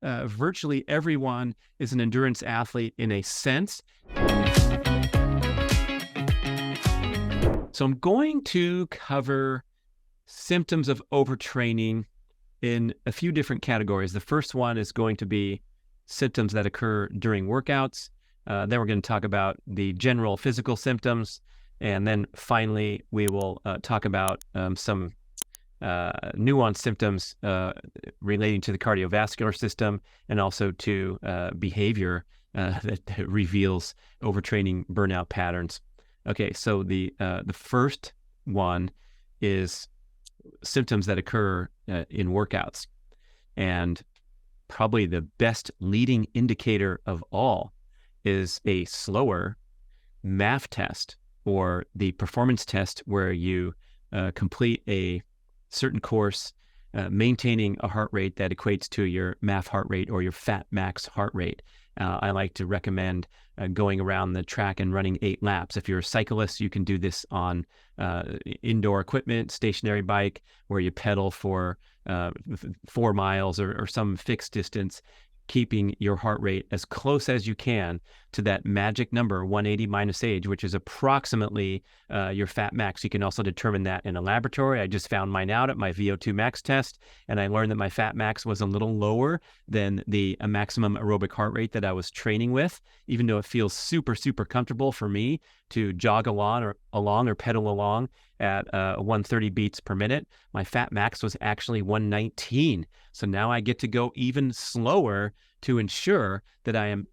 virtually everyone is an endurance athlete in a sense. So I'm going to cover symptoms of overtraining in a few different categories. The first one is going to be symptoms that occur during workouts. Then we're going to talk about the general physical symptoms. And then finally, we will talk about some nuanced symptoms relating to the cardiovascular system and also to behavior that reveals overtraining burnout patterns. Okay, so the first one is symptoms that occur in workouts. And probably the best leading indicator of all is a slower MAF test, or the performance test where you complete a certain course, maintaining a heart rate that equates to your MAF heart rate or your fat max heart rate. I like to recommend going around the track and running 8 laps. If you're a cyclist, you can do this on indoor equipment, stationary bike, where you pedal for 4 miles or some fixed distance, keeping your heart rate as close as you can to that magic number, 180 minus age, which is approximately your fat max. You can also determine that in a laboratory. I just found mine out at my VO2 max test, and I learned that my fat max was a little lower than the maximum aerobic heart rate that I was training with, even though it feels super, super comfortable for me to jog along or pedal along at 130 beats per minute. My fat max was actually 119. So now I get to go even slower to ensure that I am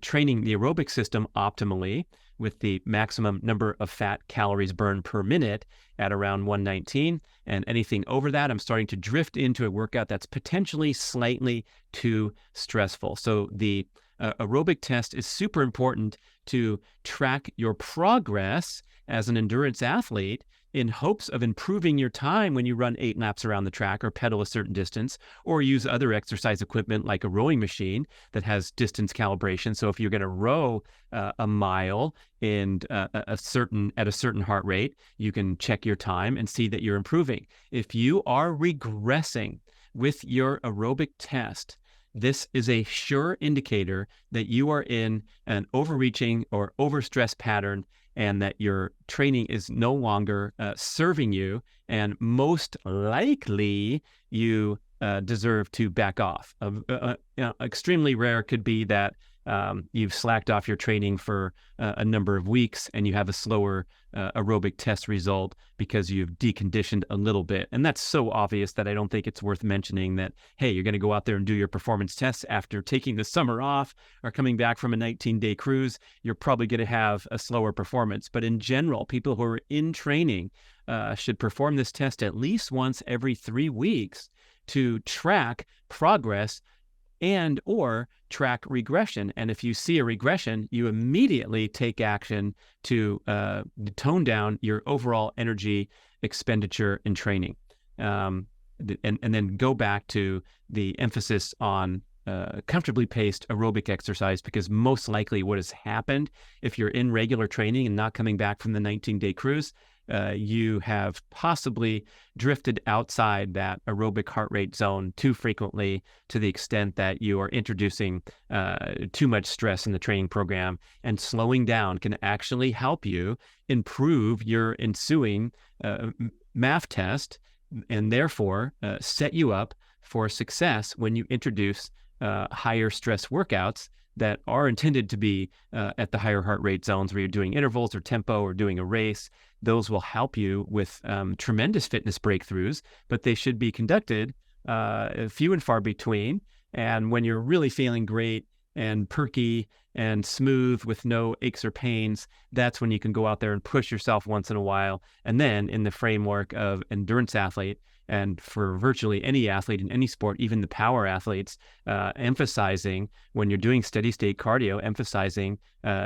training the aerobic system optimally with the maximum number of fat calories burned per minute at around 119. And anything over that, I'm starting to drift into a workout that's potentially slightly too stressful. So the aerobic test is super important to track your progress as an endurance athlete in hopes of improving your time when you run 8 laps around the track or pedal a certain distance or use other exercise equipment like a rowing machine that has distance calibration. So if you're going to row a mile and at a certain heart rate, you can check your time and see that you're improving. If you are regressing with your aerobic test, this is a sure indicator that you are in an overreaching or overstress pattern, and that your training is no longer serving you, and most likely you deserve to back off. Extremely rare could be that you've slacked off your training for a number of weeks and you have a slower aerobic test result because you've deconditioned a little bit. And that's so obvious that I don't think it's worth mentioning that, hey, you're going to go out there and do your performance tests after taking the summer off or coming back from a 19-day cruise. You're probably going to have a slower performance. But in general, people who are in training should perform this test at least once every 3 weeks to track progress and or track regression. And if you see a regression, you immediately take action to tone down your overall energy expenditure in training. And then go back to the emphasis on comfortably paced aerobic exercise, because most likely what has happened if you're in regular training and not coming back from the 19-day cruise, you have possibly drifted outside that aerobic heart rate zone too frequently, to the extent that you are introducing too much stress in the training program. And slowing down can actually help you improve your ensuing MAF test, and therefore set you up for success when you introduce higher stress workouts that are intended to be at the higher heart rate zones where you're doing intervals or tempo or doing a race. Those will help you with tremendous fitness breakthroughs, but they should be conducted few and far between. And when you're really feeling great and perky and smooth with no aches or pains, that's when you can go out there and push yourself once in a while. And then in the framework of endurance athlete, and for virtually any athlete in any sport, even the power athletes, emphasizing when you're doing steady state cardio, emphasizing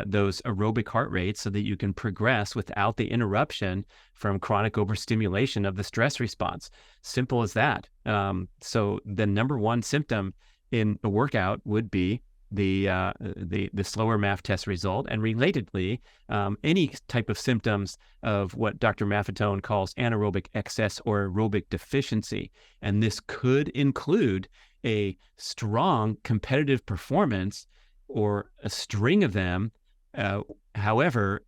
those aerobic heart rates so that you can progress without the interruption from chronic overstimulation of the stress response. Simple as that. So the number one symptom in a workout would be the slower MAF test result, and relatedly, any type of symptoms of what Dr. Maffetone calls anaerobic excess or aerobic deficiency. And this could include a strong competitive performance or a string of them. However,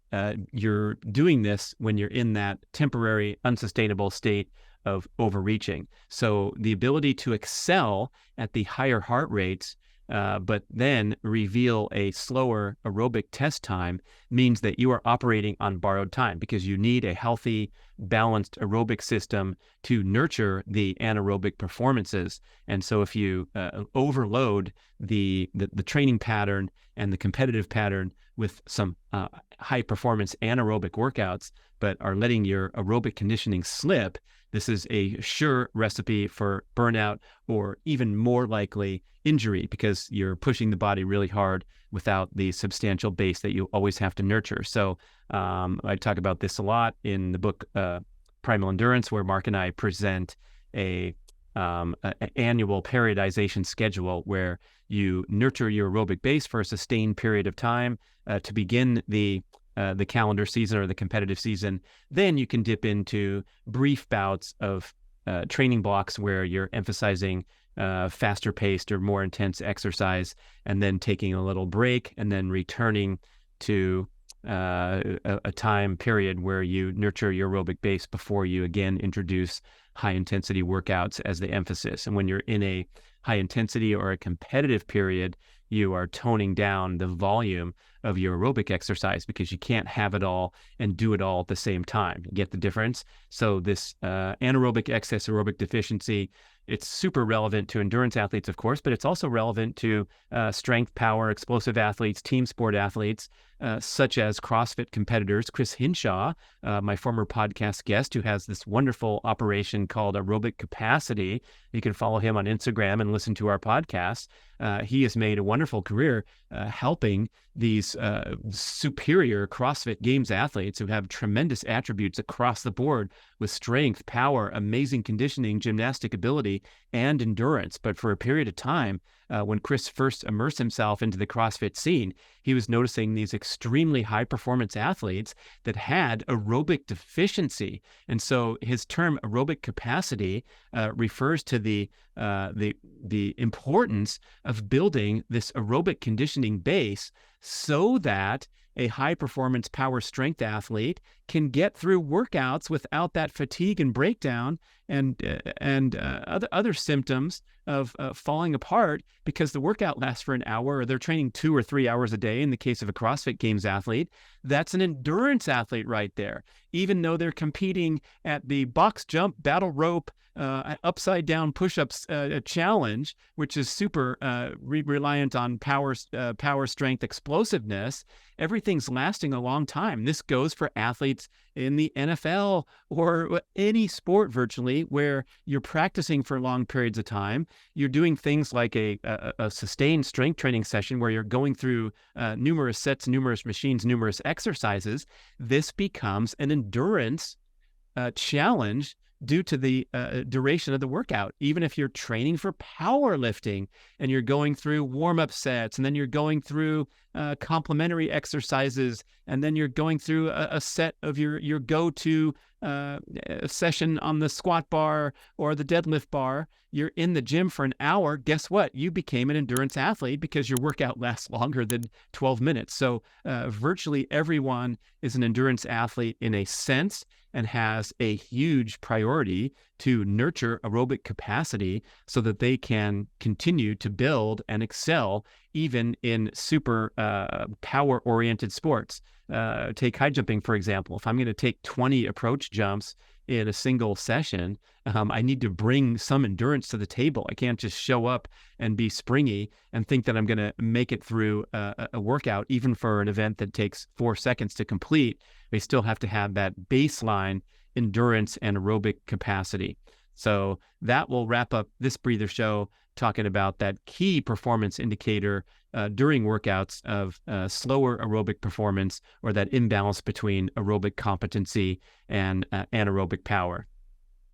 you're doing this when you're in that temporary, unsustainable state of overreaching. So the ability to excel at the higher heart rates, but then reveal a slower aerobic test time means that you are operating on borrowed time, because you need a healthy, balanced aerobic system to nurture the anaerobic performances. And so if you overload the training pattern and the competitive pattern with some high performance anaerobic workouts, but are letting your aerobic conditioning slip, this is a sure recipe for burnout, or even more likely injury, because you're pushing the body really hard without the substantial base that you always have to nurture. So I talk about this a lot in the book Primal Endurance, where Mark and I present an annual periodization schedule where you nurture your aerobic base for a sustained period of time to begin the calendar season or the competitive season. Then you can dip into brief bouts of training blocks where you're emphasizing faster paced or more intense exercise, and then taking a little break, and then returning to a time period where you nurture your aerobic base before you again introduce high intensity workouts as the emphasis. And when you're in a high intensity or a competitive period, you are toning down the volume of your aerobic exercise, because you can't have it all and do it all at the same time. You get the difference? So this anaerobic excess aerobic deficiency, it's super relevant to endurance athletes, of course, but it's also relevant to strength, power, explosive athletes, team sport athletes, such as CrossFit competitors. Chris Hinshaw, my former podcast guest, who has this wonderful operation called Aerobic Capacity. You can follow him on Instagram and listen to our podcast. He has made a wonderful career helping these superior CrossFit Games athletes who have tremendous attributes across the board with strength, power, amazing conditioning, gymnastic ability, and endurance. But for a period of time, when Chris first immersed himself into the CrossFit scene, he was noticing these extremely high performance athletes that had aerobic deficiency. And so his term aerobic capacity refers to the importance of building this aerobic conditioning base so that a high performance power strength athlete can get through workouts without that fatigue and breakdown and other symptoms of falling apart, because the workout lasts for an hour, or they're training 2 or 3 hours a day. In the case of a CrossFit Games athlete, that's an endurance athlete right there. Even though they're competing at the box jump, battle rope, upside down push-ups challenge, which is super reliant on power, strength, explosiveness, everything's lasting a long time. This goes for athletes in the NFL or any sport virtually, where you're practicing for long periods of time. You're doing things like a sustained strength training session where you're going through numerous sets, numerous machines, numerous exercises. This becomes an endurance challenge due to the duration of the workout. Even if you're training for powerlifting and you're going through warm-up sets, and then you're going through complementary exercises, and then you're going through a set of your go-to session on the squat bar or the deadlift bar, you're in the gym for an hour. Guess what? You became an endurance athlete because your workout lasts longer than 12 minutes. So virtually everyone is an endurance athlete in a sense, and has a huge priority to nurture aerobic capacity so that they can continue to build and excel even in super power-oriented sports. Take high jumping, for example. If I'm going to take 20 approach jumps in a single session, I need to bring some endurance to the table. I can't just show up and be springy and think that I'm going to make it through a workout, even for an event that takes 4 seconds to complete. They still have to have that baseline endurance and aerobic capacity. So that will wrap up this breather show, talking about that key performance indicator during workouts of slower aerobic performance, or that imbalance between aerobic competency and anaerobic power.